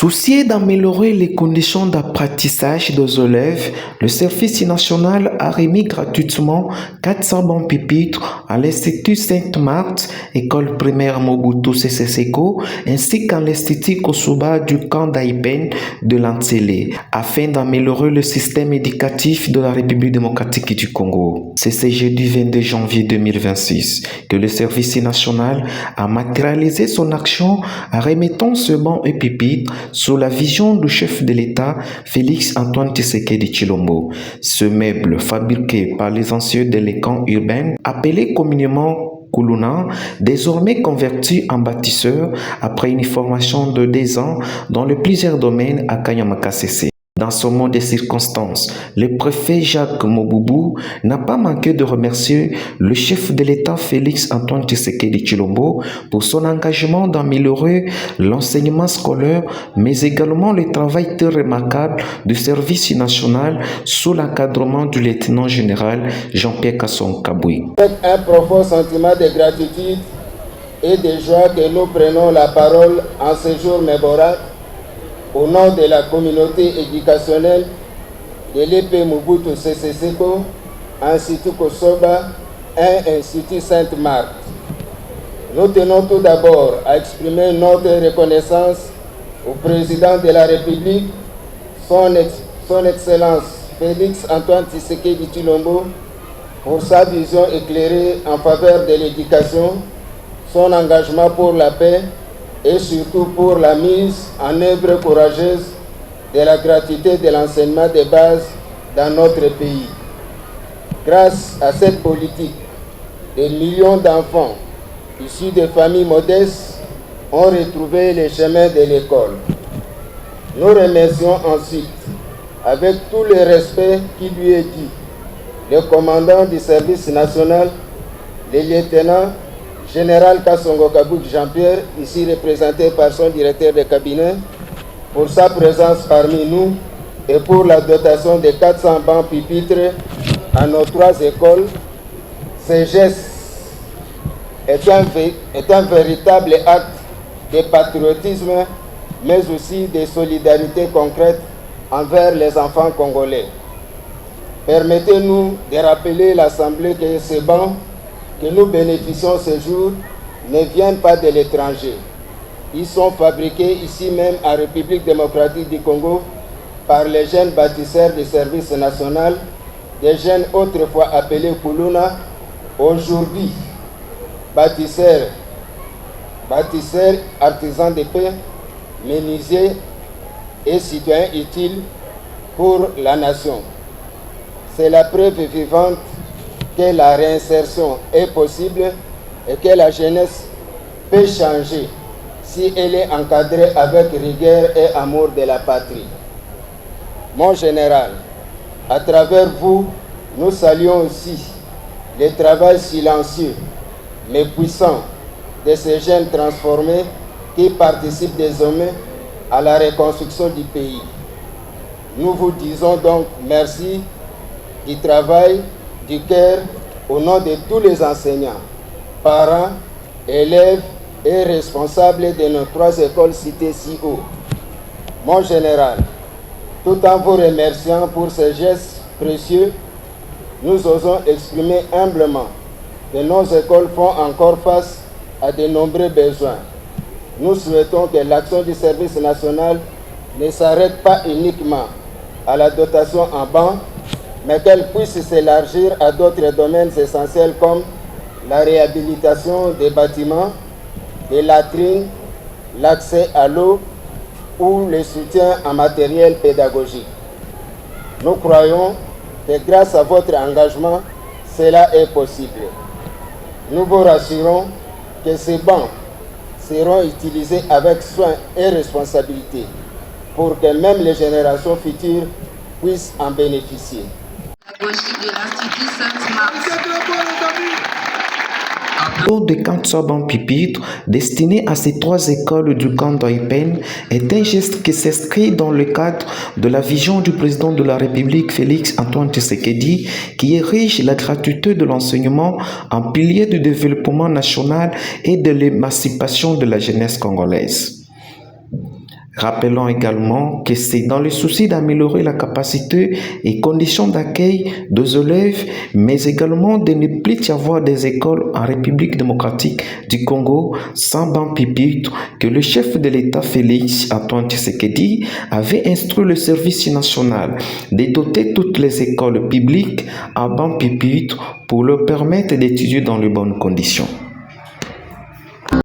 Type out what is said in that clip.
Soucié d'améliorer les conditions d'apprentissage des élèves, le Service national a remis gratuitement 400 bancs pupitres à l'Institut Sainte-Marthe, école primaire Mobutu Sese Seko, ainsi qu'à l'Institut Kosuba du camp d'Aipen de Lantsele, afin d'améliorer le système éducatif de la République démocratique du Congo. C'est ce jeudi 22 janvier 2026 que le Service national a matérialisé son action en remettant ce banc et pupitre sous la vision du chef de l'État, Félix Antoine Tshisekedi Tshilombo. Ce meuble, fabriqué par les anciens délinquants urbains, appelé communément Kuluna, désormais converti en bâtisseur après une formation de 2 ans dans les plusieurs domaines à Kanyamakasese. Dans ce moment de circonstances, le préfet Jacques Mobubu n'a pas manqué de remercier le chef de l'État Félix Antoine Tshisekedi Tshilombo pour son engagement d'améliorer l'enseignement scolaire, mais également le travail très remarquable du service national sous l'encadrement du lieutenant général Jean-Pierre Kasson Kaboui. Avec un profond sentiment de gratitude et de joie que nous prenons la parole en ce jour mémorable au nom de la communauté éducationnelle de l'EP Mobutu Sese Seko, Institut Kosoba et Institut Sainte-Marthe. Nous tenons tout d'abord à exprimer notre reconnaissance au président de la République, son Excellence Félix Antoine Tshisekedi Tshilombo, pour sa vision éclairée en faveur de l'éducation, son engagement pour la paix et surtout pour la mise en œuvre courageuse de la gratuité de l'enseignement de base dans notre pays. Grâce à cette politique, des millions d'enfants issus de familles modestes ont retrouvé les chemins de l'école. Nous remercions ensuite, avec tout le respect qui lui est dû, le commandant du service national, le lieutenant général Kassongo Kabouk Jean-Pierre, ici représenté par son directeur de cabinet, pour sa présence parmi nous et pour la dotation de 400 bancs pupitres à nos 3 écoles. Ce geste est un véritable acte de patriotisme, mais aussi de solidarité concrète envers les enfants congolais. Permettez-nous de rappeler l'Assemblée que ces bancs que nous bénéficions ce jour ne viennent pas de l'étranger. Ils sont fabriqués ici même en République démocratique du Congo par les jeunes bâtisseurs du service national, des jeunes autrefois appelés Kuluna, aujourd'hui bâtisseurs, artisans de paix, menuisiers et citoyens utiles pour la nation. C'est la preuve vivante que la réinsertion est possible et que la jeunesse peut changer si elle est encadrée avec rigueur et amour de la patrie. Mon général, à travers vous, nous saluons aussi le travail silencieux mais puissant de ces jeunes transformés qui participent désormais à la reconstruction du pays. Nous vous disons donc merci du travail, du cœur, au nom de tous les enseignants, parents, élèves et responsables de nos 3 écoles citées si haut. Mon général, tout en vous remerciant pour ces gestes précieux, nous osons exprimer humblement que nos écoles font encore face à de nombreux besoins. Nous souhaitons que l'action du service national ne s'arrête pas uniquement à la dotation en bancs, mais qu'elle puisse s'élargir à d'autres domaines essentiels comme la réhabilitation des bâtiments, des latrines, l'accès à l'eau ou le soutien en matériel pédagogique. Nous croyons que grâce à votre engagement, cela est possible. Nous vous rassurons que ces bancs seront utilisés avec soin et responsabilité pour que même les générations futures puissent en bénéficier. L'eau de 400 bancs pupitres destinés à ces 3 écoles du camp d'Aipen est un geste qui s'inscrit dans le cadre de la vision du président de la République Félix Antoine Tshisekedi qui érige la gratuité de l'enseignement en pilier du développement national et de l'émancipation de la jeunesse congolaise. Rappelons également que c'est dans le souci d'améliorer la capacité et conditions d'accueil des élèves, mais également de ne plus y avoir des écoles en République démocratique du Congo sans banc pupitre que le chef de l'État Félix Antoine Tshisekedi avait instruit le service national de doter toutes les écoles publiques à banc pupitre pour leur permettre d'étudier dans de bonnes conditions.